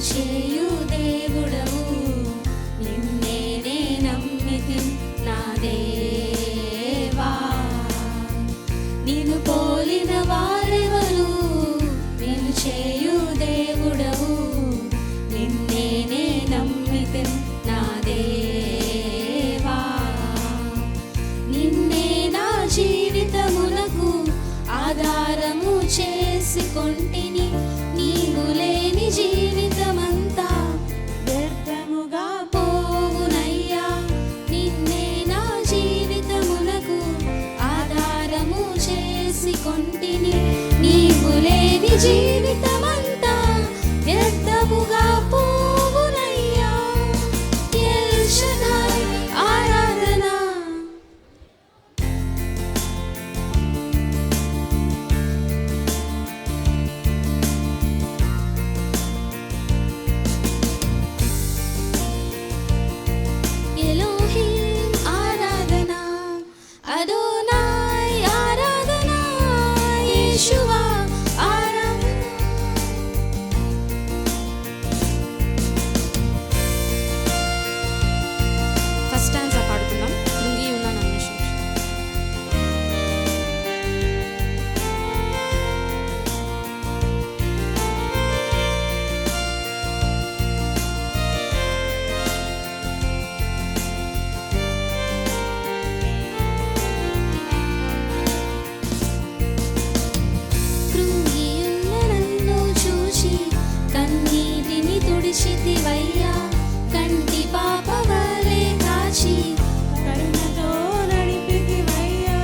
చేయు దేవుడవు, నిన్నే నమ్మితి నా దేవా. నిన్ను పోలిన వారెవరు, నిన్ను చేయు దేవుడవు, నిన్నే నమ్మితి నా దేవా. నిన్నే నా జీవితమునకు ఆధారము చేసుకొంటిని, నీవు లేని జీవితమంతా వ్యర్థముగా పోవునయ్యా. నిన్నే నా జీవితమునకు ఆధారము చేసుకొంటిని, నీవు లేని జీవితమంతా వ్యర్థముగా పోవునయ్యా. ఎల్ షదాయ్ ఆరాధన. ఎలోహిం ఆరాధన, అదోనాయ్ ఆరాధన, యేషువా ఆరాధన. ఫస్ట్ స్టాంజా పాడుకుందాం. కృంగి ఉన్న నన్ను చూసి. కృంగియున్న నన్ను చూసి కన్నీటిని తుడిచితివయ్యా. కంటి పాప వలె కాచి కరుణతో నడిపితివయ్యా.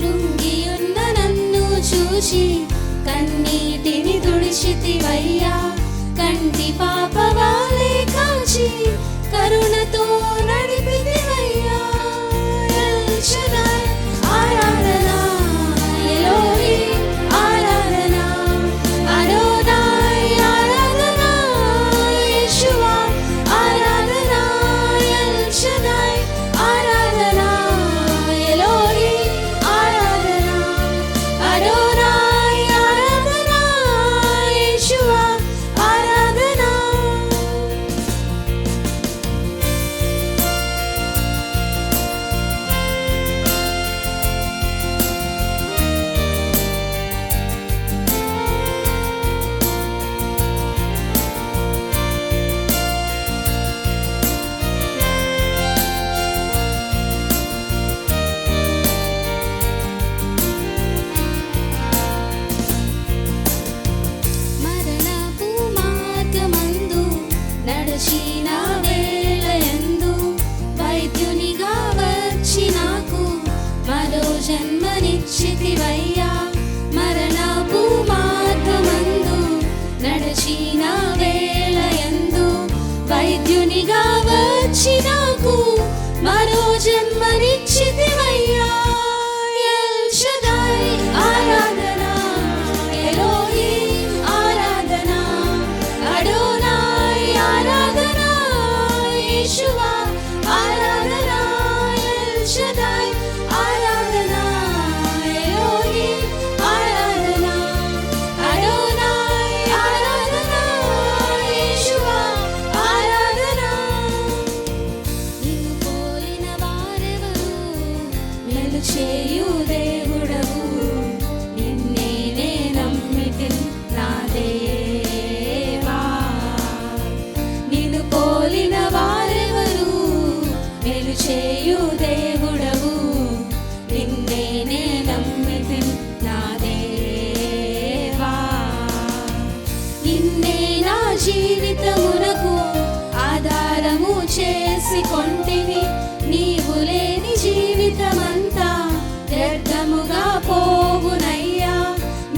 కృంగియున్న నన్ను చూసి కన్నీటిని తుడిచితివయ్యా. కంటి పాప వలె కాచి కరుణతో నడిపితివయ్యా. ఎల్ షదాయ్ ఆరాధన, ఎలోహిం ఆరాధన, అదోనాయ్ ఆరాధన, యేషువా ఆరాధన. ఎల్ షదాయ్ ఆరాధన, ఎలోహిం ఆరాధన, అదోనాయ్ ఆరాధన, యేషువా ఆరాధన. మరణపు మార్గమందు నడచిన వేళయందు వైద్యునిగా వచ్చి నాకు మరో జన్మనిచ్చితివయ్యా. మరణపు మార్గమందు నడచిన వేళయందు వైద్యునిగా వచ్చి నాకు మరో జన్మనిచ్చితివయ్యా. ఎల్ షదాయ్ ఆరాధన, ఎలోహిం ఆరాధన, అదోనాయ్ ఆరాధన, యేషువా ఆరాధన. ఎల్ షదాయ్ ఆరాధన, ఎలోహిం ఆరాధన, అదోనాయ్ ఆరాధన, యేషువా ఆరాధన. నిన్ను పోలిన వారెవరు, మేలు చేయు దేవుడవు, నిన్నే నమ్మితి నా దేవా. నిన్ను పోలిన వారెవరు, మేలు చేయు దేవుడవు, నిన్నే నమ్మితి నా దేవా. నిన్నే నా జీవితమునకు ఆధారము చేసుకొంటిని, నీవు లేని జీవితమంతా వ్యర్థముగా పోవునయ్యా.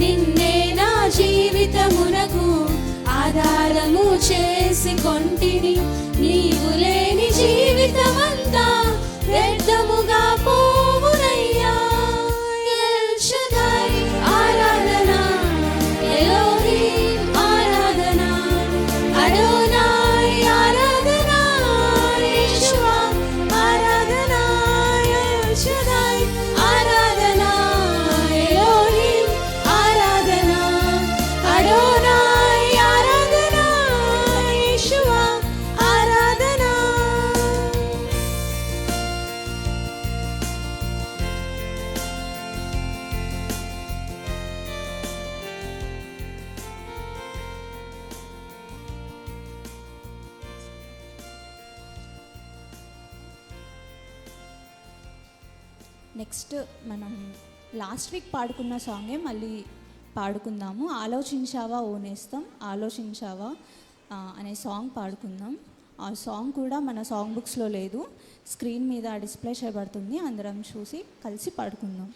నిన్నే నా జీవితమునకు ఆధారము చేసుకొంటిని, నీవు లేని జీవితమంతా వ్యర్థముగా పోవునయ్యా. ఎల్ షదాయ్ ఆరాధన, ఎలోహిం ఆరాధన, అదోనాయ్ ఆరాధన, యేషువా ఆరాధన. ఎల్ షదాయ్ ఆరాధన, ఎలోహిం ఆరాధన, అదోనాయ్ ఆరాధన, నెక్స్ట్ మనం లాస్ట్ వీక్ పాడుకున్న సాంగే మళ్ళీ పాడుకుందాము. ఆలోచించావా ఓ నేస్తం, ఆలోచించావా అనే సాంగ్ పాడుకుందాం. ఆ సాంగ్ కూడా మన సాంగ్ బుక్స్లో లేదు, స్క్రీన్ మీద డిస్ప్లే చేయబడుతుంది. అందరం చూసి కలిసి పాడుకుందాం.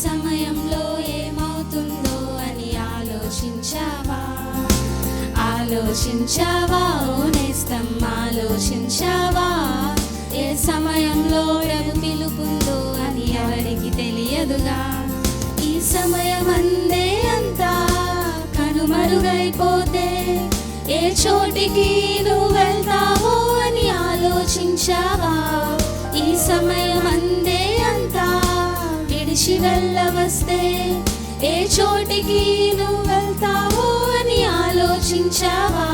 సమయంలో ఏమవుతుందో అని ఆలోచించావా? ఆలోచించావా ఓ నేస్తం, ఆలోచించావా? ఏ సమయంలో ప్రభు పిలుపుందో అని ఎవరికి తెలియదుగా. ఈ సమయమందే అంతా కనుమరుగైపోతే ఏ చోటికి నువ్వు వెళ్తావో అని ఆలోచించావా? ఈ సమయమందే అంతా విడిచి వెళ్ళవస్తే ఏ చోటికి నువ్వు వెళ్తావో అని ఆలోచించావా?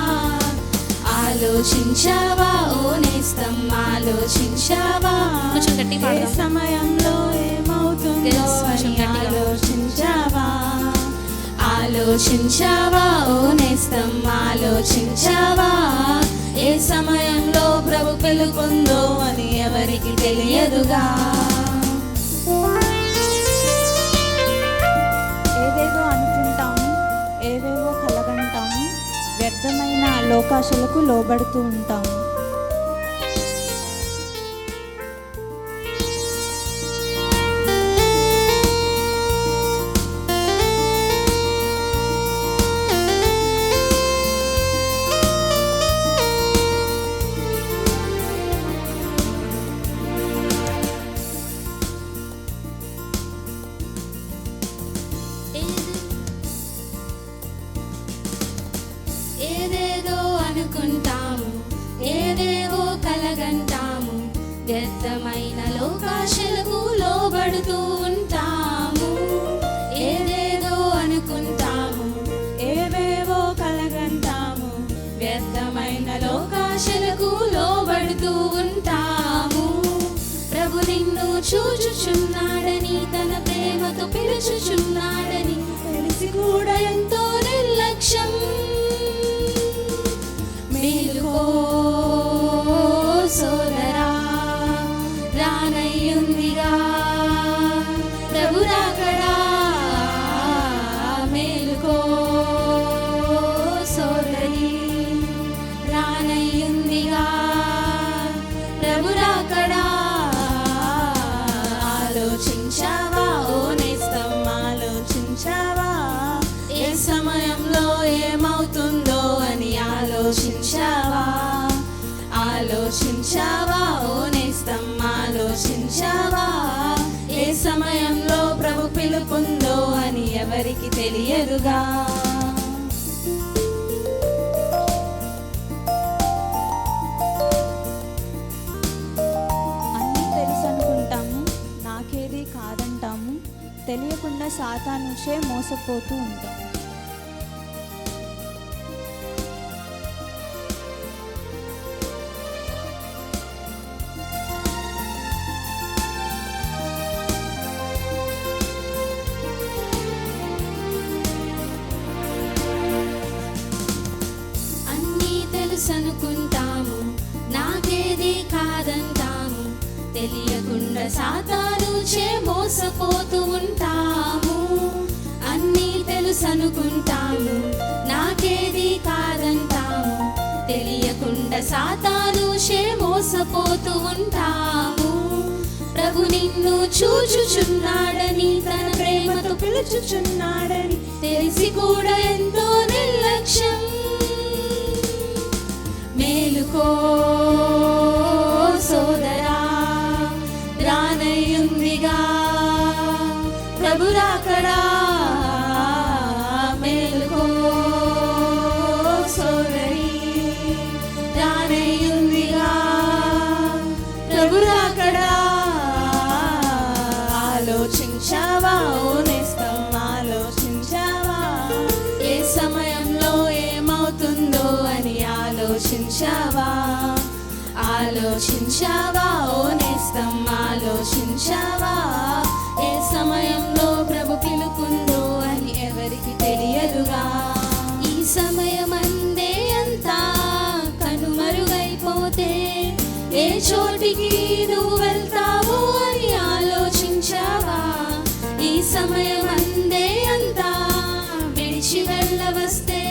ఆలోచించావా ఓ నేస్తం, ఆలోచించావా? ఏ సమయంలో ఏమవుతుందో అని ఆలోచించావా? ఆలోచించావా ఓ నేస్తం, ఆలోచించావా? ఏ సమయంలో ప్రభు పిలుపుందో అని ఎవరికి తెలియదుగా. ఏదేదో అనుకుంటాము, ఏవేవో కలగంటాము, వ్యర్థమైన లోకాశలకు లోబడుతూ ఉంటాము. ఏదేదో అనుకుంటాము, ఏవేవో కలగంటాము, వ్యర్థమైన లోకాశలకు లోబడుతూ ఉంటాము. ఏదేదో అనుకుంటాము, ఏవేవో కలగంటాము, వ్యర్థమైన లోకాశలకు లోబడుతూ ఉంటాము. ప్రభు నిన్ను చూచుచున్నాడని, తన ప్రేమతో పిలుచుచున్నాడని తెలిసి కూడా ఎంతో నిర్లక్ష్యం. మేలుకో సోదరా, రానయ్యుందిగా ప్రభు రాకడా. మేలుకో సోదరి, రానయ్యుందిగా ప్రభు రాకడా. ఆలోచించావా ఓ నేస్తం, ఆలోచించావా? ఏ సమయంలో ఏమవుతుందో అని ఆలోచించావా? ఆలోచించావా ఓ నేస్తం, ఆలోచించావా? ఏ సమయంలో ప్రభు పిలుపుందో అని ఎవరికి తెలియదుగా. అన్నీ తెలుసు అనుకుంటాము, నాకేది కాదంటాము, తెలియకుండా సాతానుచే మోసపోతూ ఉంటాము. అన్నీ తెలుసు అనుకుంటాము, నాకేది కాదంటాము, తెలియకుండా సాతానుచే మోసపోతూ ఉంటాము. అన్నీ తెలుసు అనుకుంటాము, నాకేది కాదంటాము, తెలియకుండా సాతానుచే మోసపోతూ ఉంటాము. ప్రభు నిన్ను చూచుచున్నాడని, తన ప్రేమతో పిలుచుచున్నాడని తెలిసి కూడా ఎంతో నిర్లక్ష్యం. మేలుకో సోదరా, ఆలోచించావా ఆలోచించావా ఓ నేస్తం ఆలోచించావా ఏ సమయంలో ప్రభు పిలుపుందో అని ఎవరికి తెలియదుగా ఈ సమయమందే అంతా కనుమరుగైపోతే ఏ చోటికి నువ్వు వెళ్తావు అని ఆలోచించావా ఈ సమయమందే అంతా విడిచి వెళ్ళవస్తే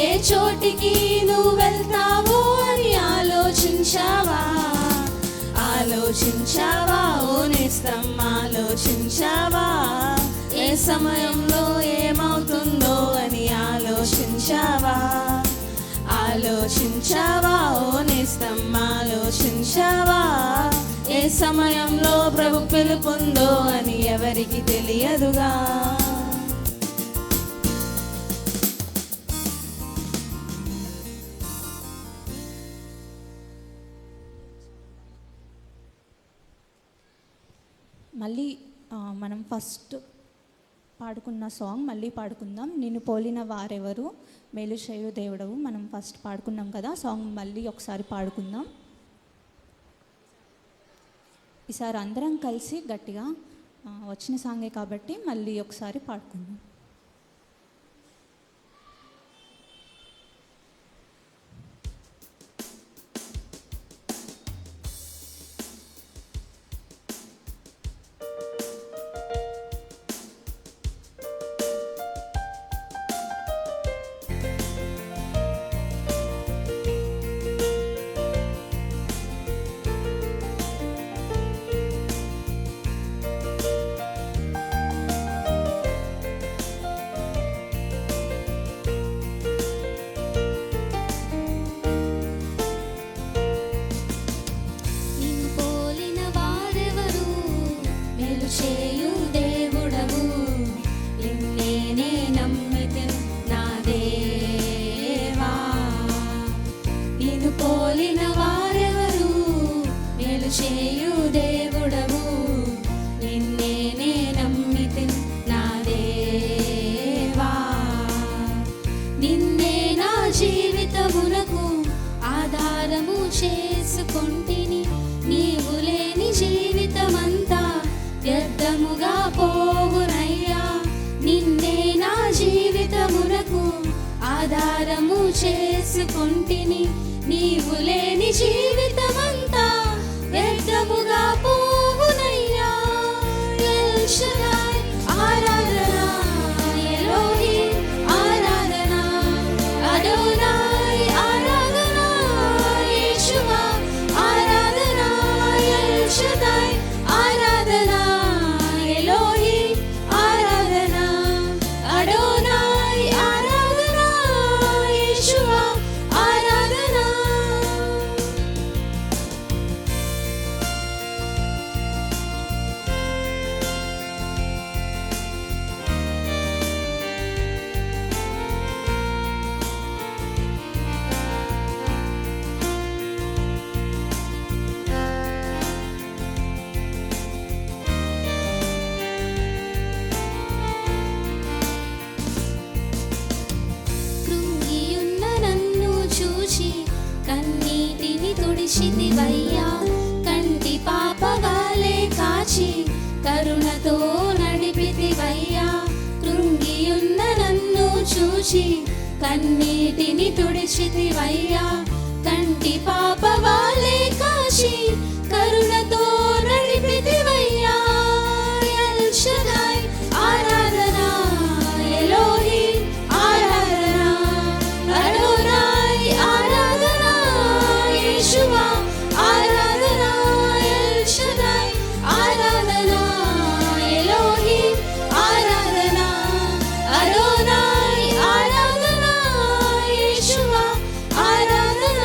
ఏ చోటికి నువ్వు వెళ్తావు అని ఆలోచించావా ఆలోచించావా ఓ నేస్తం ఆలోచించావా ఏ సమయంలో ఏమవుతుందో అని ఆలోచించావా ఆలోచించావా ఓ నేస్తం ఆలోచించావా ఏ సమయంలో ప్రభు పిలుపుందో అని ఎవరికి తెలియదుగా మళ్ళీ మనం ఫస్ట్ పాడుకున్న సాంగ్ మళ్ళీ పాడుకుందాం. నిన్ను పోలిన వారెవరు మేలు చేయు దేవుడవు. మనం ఫస్ట్ పాడుకున్నాం కదా, సాంగ్ మళ్ళీ ఒకసారి పాడుకుందాం. ఈసారి అందరం కలిసి గట్టిగా వచ్చిన సాంగే కాబట్టి మళ్ళీ ఒకసారి పాడుకుందాం. చేయు దేవుడవు నిన్నే నమ్మితిన్ నా దేవా నిన్నే నా జీవితమునకు ఆధారము చేసుకొంటిని నీవు లేని జీవితమంతా వ్యర్థముగా పోవునయ్యా నిన్నే నా జీవితమునకు ఆధారము చేసుకొంటిని నీవు లేని జీవితమంతా వ్యర్థముగా పోవునయ్యా ఎల్ షడాయ్ ఆరాధన ఎలోహిం ఆరాధన అడోనాయ్ ఆరాధన యేషువా ఆరాధన ఎల్ షడాయ్ ఆరాధన ఎలోహిం ఆరాధన అడోనాయ్ ఆరాధన యేషువా ఆరాధన కృంగియున్న నన్ను చూచి కన్నీటిని తుడిచితివయ్యా కంటి పాపగాలే కాచి కరుణతో నడిపితివయ్యా కృంగియున్న నన్ను చూచి కన్నీటిని తుడిచితివయ్యా కంటి పాపగాలే కాచి కరుణతో నడిపితివయ్యా ఎల్ షడాయ్ ఆరాధన ఎలోహిం ఆరాధన అడోనాయ్ ఆరాధన యేషువా ఆరాధన ఎల్ షడాయ్ ఆరాధన ఎలోహిం ఆరాధన అడోనాయ్ ఆరాధన యేషువా ఆరాధన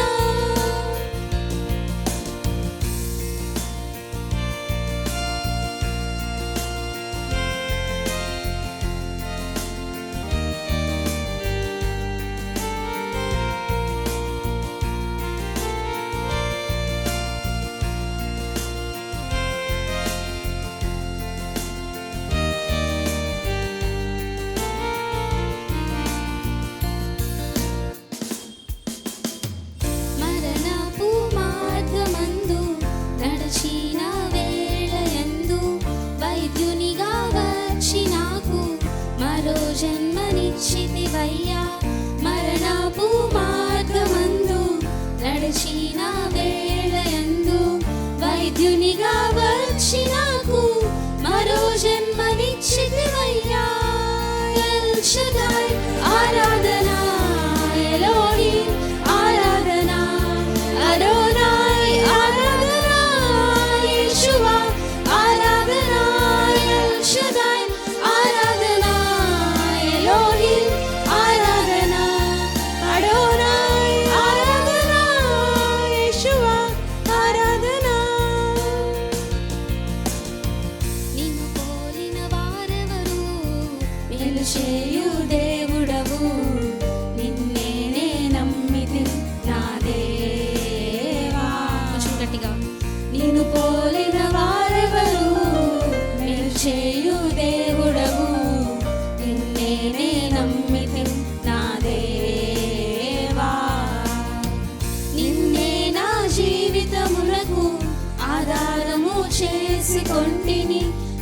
చేసుకొంటిని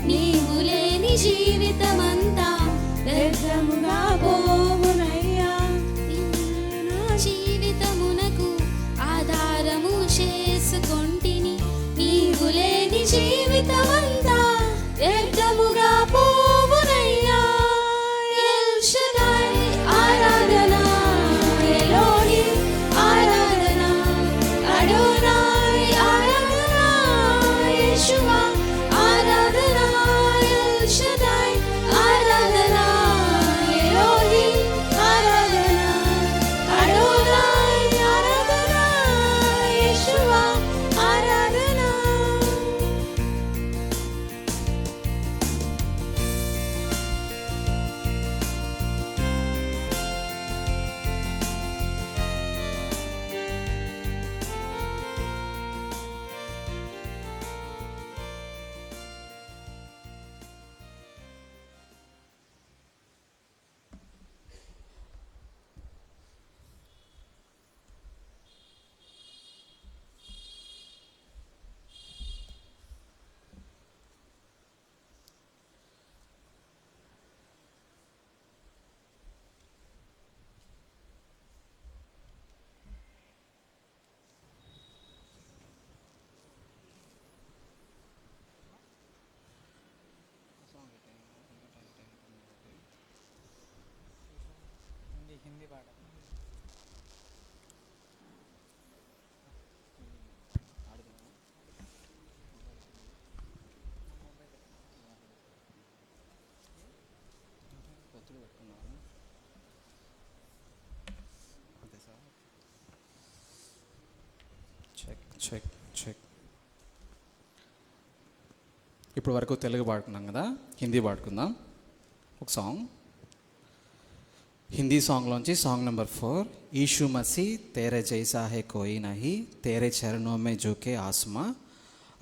నీవు లేని జీవితమంతా వ్యర్థముగా పోవునయ్యా నా జీవితమునకు ఆధారము చేసుకొంటిని నీవు లేని జీవితమంతా వ్యర్థముగా పోవునయ్యా ఎల్ షదై ఆరాధన ఎలోహిం ఆరాధన అడోనాయ్ ఆరాధన యేషువా ఆరాధన ఎల్ షదై ఆరాధన ఎలోహిం ఆరాధన అడోనాయ్ ఆరాధన యేషువా ఆరాధన. हिंदी पाठ చెక్ చెక్ చెక్. ఇప్పుడు వరకు తెలుగు పాడుకున్నాం కదా, హిందీ పాడుకుందాం. ఒక సాంగ్, హిందీ సాంగ్లోంచి సాంగ్ నెంబర్ 4. ఈషు మసీ తేరే జైసా హే కోయి నహీ తేరే చరణో మే జోకే ఆస్మా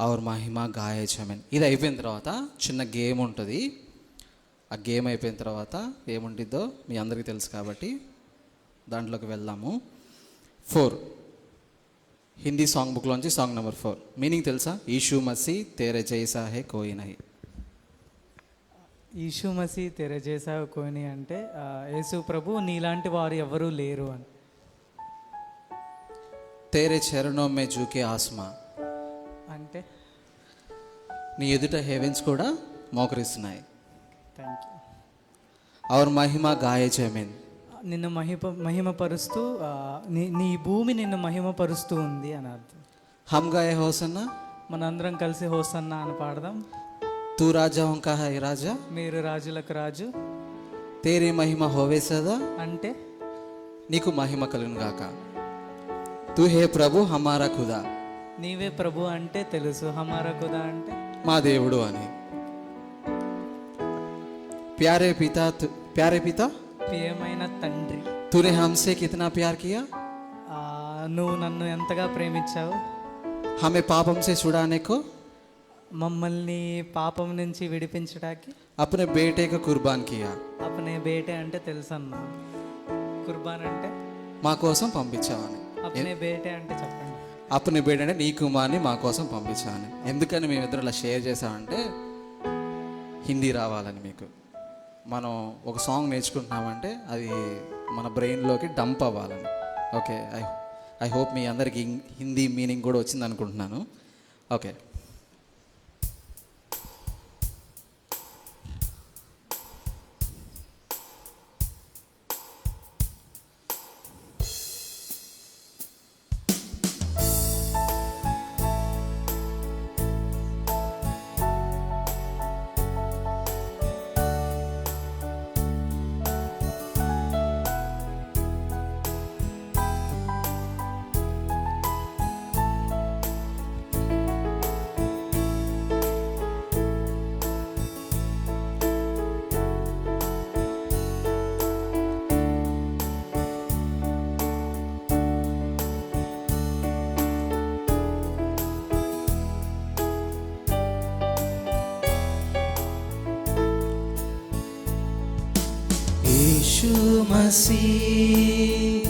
ఔర్ మహిమా గాయే చమన్. ఇది అయిపోయిన తర్వాత చిన్న గేమ్ ఉంటుంది. ఆ గేమ్ అయిపోయిన తర్వాత ఏముంటుందో మీ అందరికీ తెలుసు కాబట్టి దాంట్లోకి వెళ్దాము. 4 హిందీ సాంగ్ బుక్లోంచి సాంగ్ నెంబర్ 4 మీనింగ్ తెలుసా? ఈషు మసీ తేరే జైసా హే కోయి నహీ. ఈషు మసీ తెర జైసా కోయి అంటే యేసు ప్రభు నీలాంటి వారు ఎవరూ లేరు అని. తేరే చరణో మే జూకే ఆస్మా అంటే నీ ఎదుట హెవెన్స్ కూడా మోకరిస్తున్నాయి. Thank you. ఔర్ మహిమా గాయే జమీన్, నిన్ను మహిమపరుస్తూ నీ భూమి నిన్ను మహిమపరుస్తూ ఉంది అని అర్థం. హమ్ గాయే హోసన్నా మనందరం కలిసి హోసన్నా అని పాడదాం. తూ రాజా హోంకా హై రాజా మీరు రాజులకు రాజు. తేరీ మహిమ హోవే సదా, అంటే నీకు మహిమ కలుగును గాక. తూ హే ప్రభు హమారా ఖుదా, నీవే ప్రభు అంటే తెలుసు. హమారా ఖుదా అంటే మా దేవుడు అని. ప్యారే పితా ప్రియమైన తండ్రి, తూనే హమ్సే కితనా ప్యార్ కియా, నువ్వు నన్ను ఎంతగా ప్రేమించావు. హమే పాపం సే छुड़ाने को, మమ్మల్ని పాపం నుంచి విడిపించడానికి अपने बेटे को कुर्बान किया. అపనే బేటే అంటే తెలుసన్న. కుర్బాన్ అంటే మా కోసం పంపించావని. అపనే బేటే అంటే చెప్పండి. అప్పుడు నీ బేట అంటే నీ కుమార్ని మా కోసం పంపించాను. ఎందుకని మేమిద్దరు ఇలా షేర్ చేసామంటే హిందీ రావాలని. మీకు మనం ఒక సాంగ్ నేర్చుకుంటున్నామంటే అది మన బ్రెయిన్లోకి డంప్ అవ్వాలని. ఓకే, ఐ హోప్ మీ అందరికి హిందీ మీనింగ్ కూడా వచ్చింది అనుకుంటున్నాను. ఓకే, यीशु मसीह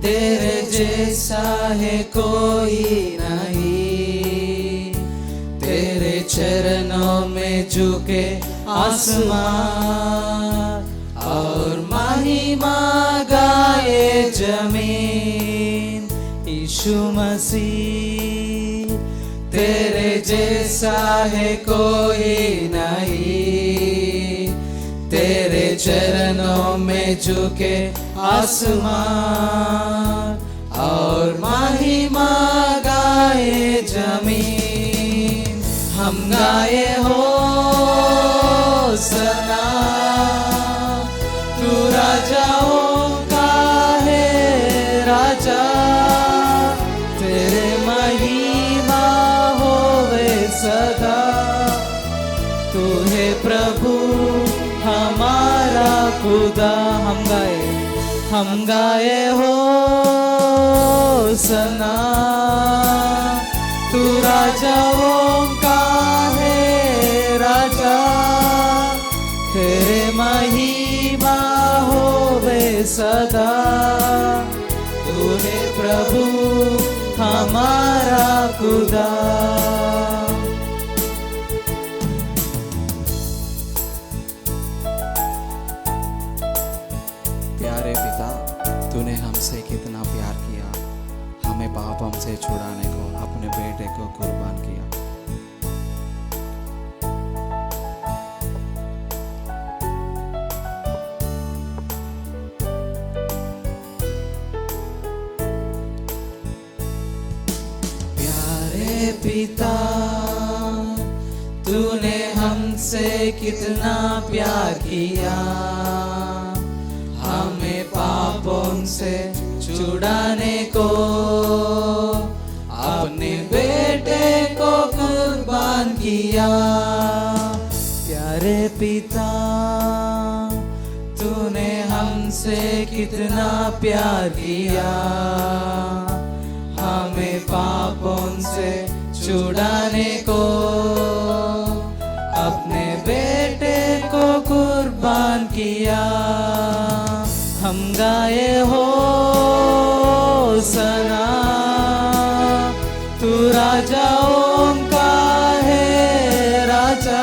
तेरे जैसा है कोई नहीं, तेरे चरणों में झुके आसमान और महिमा गाए जमीन। यीशु मसीह तेरे जैसा है कोई नहीं, तेरे चरणों में झुके आसमान और महिमा गाए जमीन। हम गाए हो सना, तू राजाओं का है राजा, तेरे महिमा होवे सदा। तू है प्रभु हमारा खुदा। हम गाए हो सना, तू राजाओं का है राजा, तेरे महिमा होवे सदा। तू है प्रभु हमारा खुदा। प्यारे पिता, तूने हमसे कितना प्यार किया, हमें पाप हमसे छुड़ाने को अपने बेटे को कुर्बान किया। प्यारे पिता, तूने हमसे कितना प्यार किया, हमें पापों से छुड़ाने को अपने बेटे को कुर्बान किया। प्यारे पिता, तूने हमसे कितना प्यार किया, हमें पापों से छुड़ाने को अपने बेटे को कुर्बान किया। हम गाए हो सना, तू राजाओं का है राजा,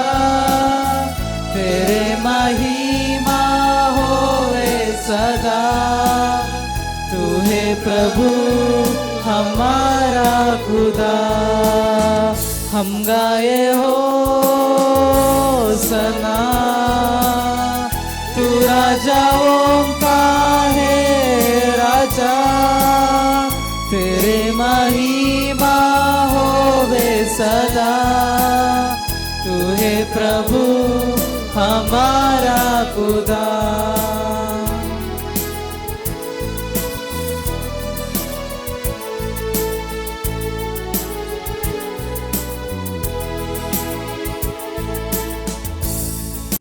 तेरे महिमा होवे सदा। तू है प्रभु हमारा खुदा। हम गाए हो सना, तू राजाओं का है राजा, तेरे महिमा होवे सदा। तू है प्रभु हमारा खुदा।